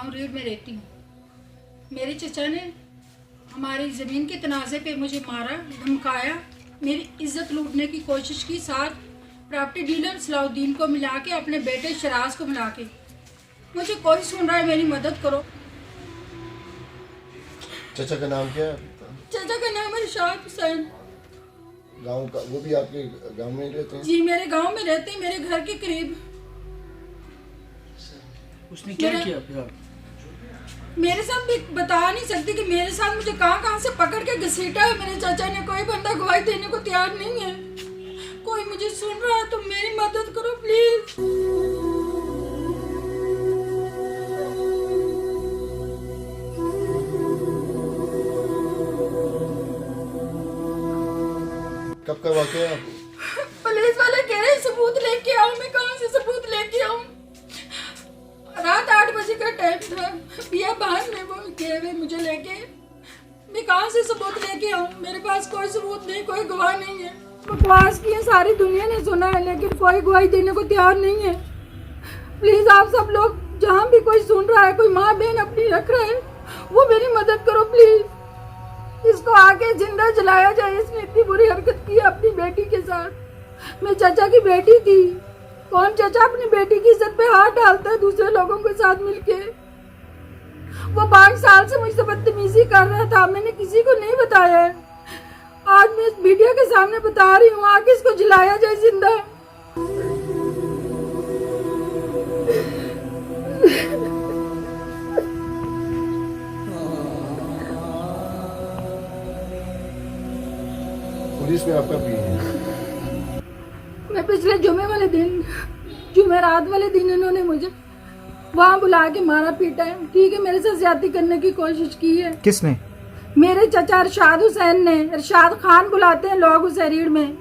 गांव रीढ़ में रहती हूँ। मेरे चचा ने हमारी ज़मीन के तनाज़े पे मुझे मारा, धमकाया, मेरी इज्जत लूटने की कोशिश की, साथ प्रॉपर्टी डीलर सलाउद्दीन को मिला के, अपने बेटे शराज को मिला के। मुझे कोई सुन रहा है, मेरी मदद करो। चाचा का नाम क्या है? चाचा का नाम है इरशाद हुसैन। गांव का, वो भी आपके गांव में रहते हैं? जी, मेरे गांव में रहते हैं, मेरे घर के करीब। उसने क्या किया फिर? मेरे साथ भी बता नहीं सकती कि मेरे साथ मुझे कहाँ से पकड़ के घसीटा है मेरे चाचा ने। कोई बंदा गवाही देने को तैयार नहीं है। कोई मुझे सुन रहा है तो मेरी मदद करो प्लीज। कब का वाकया है? पुलिस वाले कह रहे हैं सबूत लेके आओ। मैं कहाँ से सबूत लेके आऊँ? रात 8 बजे का टाइम था। पिया बहन में वो गए हुए मुझे लेके। मैं कहाँ से सबूत लेके आऊँ? मेरे पास कोई सबूत नहीं, कोई गवाह नहीं है। बकवास की है, सारी दुनिया ने सुना है, लेकिन कोई गवाही देने को तैयार नहीं है। प्लीज आप सब लोग, जहाँ भी कोई सुन रहा है, कोई माँ बहन अपनी रख रहा है, वो मेरी मदद करो प्लीज। इसको आके जिंदा जलाया जाए। इसने इतनी बुरी हरकत की अपनी बेटी के साथ। मैं चाचा की बेटी थी। कौन चाचा अपनी बेटी की इज्जत पे हाथ डालता है दूसरे लोगों के साथ मिलके? वो 5 साल से मुझसे बदतमीजी कर रहा था। मैंने किसी को नहीं बताया है। आज मैं इस मीडिया के सामने बता रही हूँ, आगे इसको जलाया जाए जिंदा। पुलिस में आपका भी है? मैं पिछले जुमेरात वाले दिन इन्होंने मुझे वहाँ बुला के मारा पीटा है। ठीक है, मेरे साथ ज्यादती करने की कोशिश की है। किसने? मेरे चचा इरशाद हुसैन ने। इरशाद खान बुलाते हैं लोग उसे रीढ़ में।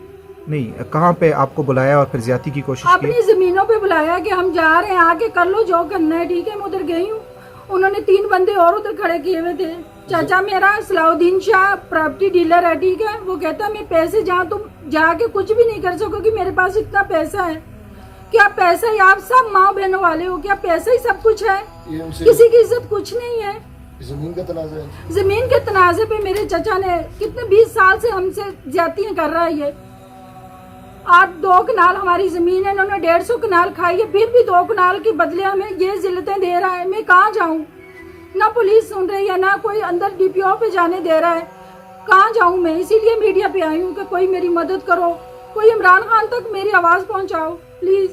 नहीं, कहाँ पे आपको बुलाया और फिर ज्यादती की कोशिश की? अपनी जमीनों पे बुलाया कि हम जा रहे हैं, आके कर लो जो करना है। ठीक है, मैं उधर गई हूँ। उन्होंने 3 बंदे और उधर खड़े किए हुए थे। चाचा मेरा सलाउद्दीन शाह प्रॉपर्टी डीलर है। ठीक है, वो कहता मैं पैसे जहाँ तुम जाके कुछ भी नहीं कर सकोगे, मेरे पास इतना पैसा है। क्या पैसा ही? आप सब माँ बहनों वाले हो, क्या पैसा ही सब कुछ है? किसी की इज्जत कुछ नहीं है। जमीन का तनाज़ा है। जमीन के तनाजे पे मेरे चचा ने कितने 20 साल से हमसे ज्यादतियां कर रहा है। ये 2 कनाल हमारी जमीन है, इन्होंने 150 कनाल खाई है, फिर भी 2 कनाल के बदले हमें ये जिल्लतें दे रहा है। मैं कहाँ जाऊँ? ना पुलिस सुन रही है, ना कोई अंदर डीपीओ पे जाने दे रहा है। कहाँ जाऊँ मैं? इसीलिए मीडिया पे आई हूँ कि कोई मेरी मदद करो, कोई इमरान खान तक मेरी आवाज पहुँचाओ प्लीज।